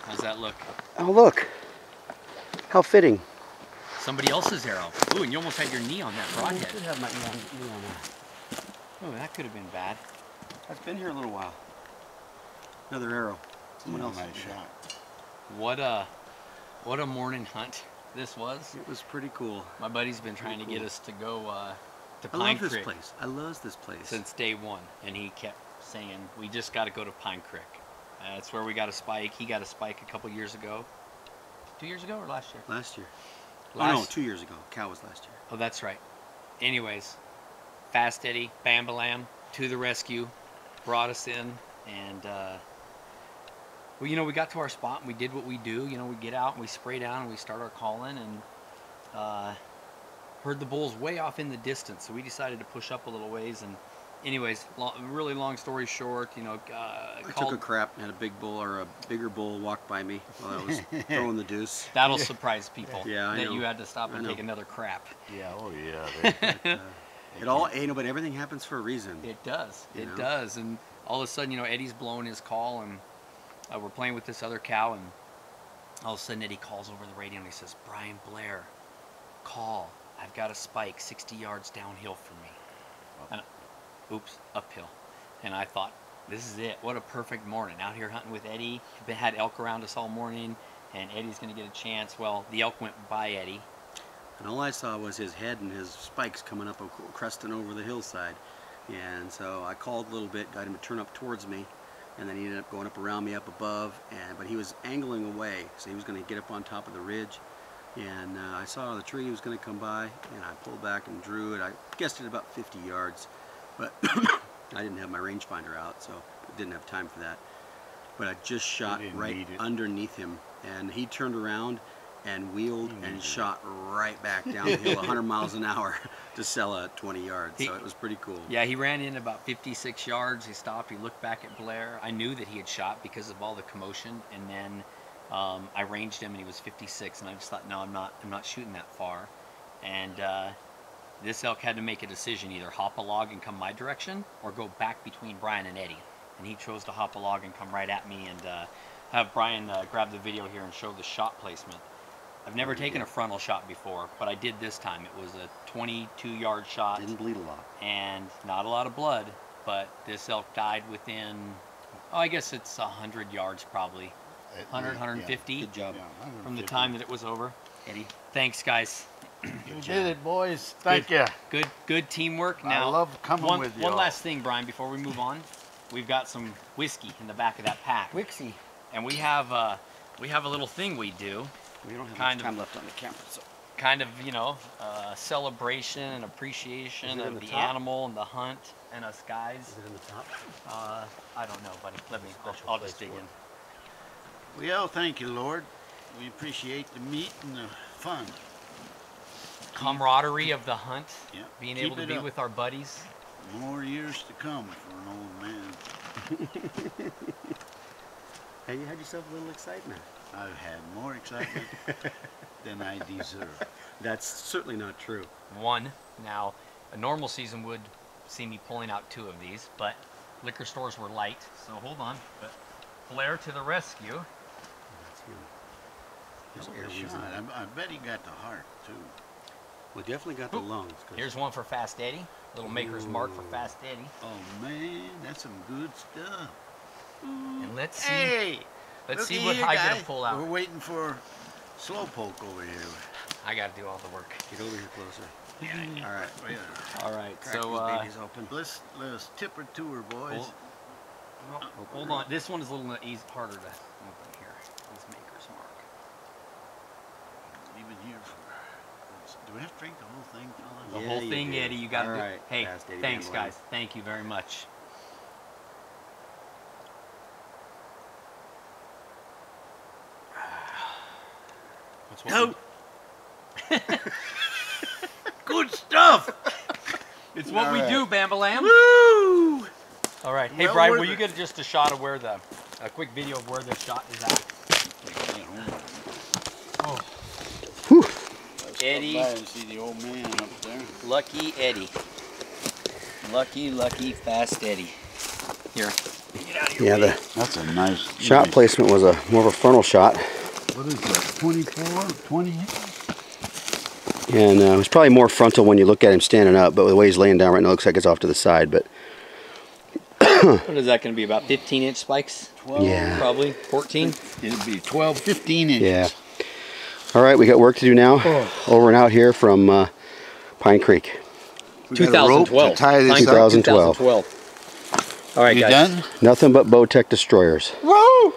How's that look? Oh, look. How fitting. Somebody else's arrow. Ooh, and you almost had your knee on that broadhead. I did have my knee on that. Oh, that could have been bad. I've been here a little while. Another arrow. Someone else. Nice shot. What a morning hunt this was. It was pretty cool. My buddy's been trying to get us to go to I Pine love Creek this place. I love this place. since day one, and he kept saying we just got to go to Pine Creek. That's where we got a spike. He got a spike a couple years ago. 2 years ago or last year? Last year. Oh no, 2 years ago. Cow was last year. Oh, that's right. Anyways, Fast Eddie, Bambalam, to the rescue, brought us in, and well, you know, we got to our spot and we did what we do. You know, we get out and we spray down and we start our calling, and heard the bulls way off in the distance, so we decided to push up a little ways. And anyways, really long story short, you know, I took a crap and had a big bull or a bigger bull walk by me while I was throwing the deuce. That'll surprise people. Yeah, I that know. you had to stop and take another crap. Yeah, oh yeah. It all, you know, but everything happens for a reason. It does. You It know? does. And all of a sudden, you know, Eddie's blowing his call, and we're playing with this other cow, and all of a sudden Eddie calls over the radio and he says, "Brian Blair, call. I've got a spike 60 yards downhill from me." And, oops, uphill. And I thought, this is it. What a perfect morning. Out here hunting with Eddie. We've had elk around us all morning, and Eddie's going to get a chance. Well, the elk went by Eddie. And all I saw was his head and his spikes coming up, cresting over the hillside. And so I called a little bit, got him to turn up towards me, and then he ended up going up around me up above. But he was angling away, so he was going to get up on top of the ridge. And I saw the tree was going to come by, and I pulled back and drew it. I guessed it about 50 yards, but I didn't have my rangefinder out, so didn't have time for that. But I just shot right underneath him, and he turned around and wheeled and shot right back down the hill 100 miles an hour to Cella at 20 yards. So it was pretty cool. Yeah, he ran in about 56 yards. He stopped. He looked back at Blair. I knew that he had shot because of all the commotion, and then I ranged him, and he was 56. And I just thought, no, I'm not shooting that far. And this elk had to make a decision: either hop a log and come my direction, or go back between Brian and Eddie. And he chose to hop a log and come right at me. And have Brian grab the video here and show the shot placement. I've never taken a frontal shot before, but I did this time. It was a 22-yard shot. Didn't bleed a lot. And not a lot of blood, but this elk died within, oh, I guess it's 100 yards probably. 100, 150. Yeah. Good job. Yeah, From the time that it was over. Eddie, thanks, guys. You did it, boys. Thank you. Good teamwork. Now, I love coming with you. One last thing, Brian, before we move on. We've got some whiskey in the back of that pack. Wixie. And we have a little thing we do. We don't have much time left on the camera, so. Kind of, you know, celebration and appreciation of the animal and the hunt and us guys. Is it in the top? I don't know, buddy. I'll just dig in. Well, thank you, Lord. We appreciate the meat and the fun. Camaraderie of the hunt. Yeah. Being able to be with our buddies. More years to come for an old man. Hey, you had yourself a little excitement. I've had more excitement than I deserve. That's certainly not true. One. Now, a normal season would see me pulling out 2 of these, but liquor stores were light, so hold on. But Blair to the rescue. That's him. I bet he got the heart, too. We definitely got the lungs. Here's one for Fast Eddie. Little maker's mark for Fast Eddie. Oh, man, that's some good stuff. And let's see. Hey! Let's see what I get to pull out. We're waiting for Slowpoke over here. I got to do all the work. Get over here closer. Yeah. All right. All right. Crack So these babies open. Let's tip her to her, boys. Hold on. This one is a little harder to open here. This maker's mark. Even here for. Do we have to drink the whole thing, The fellas? whole thing, Eddie. You got to do. Right. Hey, thanks, guys. Thank you very much. No. Good stuff. It's what we do, Bambalam. Woo! All right. Hey, Well Brian, worth will you it. get just a shot of where a quick video of where the shot is at? Oh. Eddie. Let's go by and see the old man up there. Lucky Eddie. Lucky Fast Eddie. Here. Get out of here. Yeah, the That's a nice shot nice. placement was more of a frontal shot. What is that? 24, 20? And it was probably more frontal when you look at him standing up, but the way he's laying down right now, it looks like it's off to the side. But What is that going to be? About 15-inch spikes? 12. Yeah. Probably 14. It'll be 12, 15 inches. yeah. All right, we got work to do now. Over and out here from Pine Creek. We got a rope to 2012. tie this up. 2012. All right, You guys. done? Nothing but Bowtech destroyers. Whoa!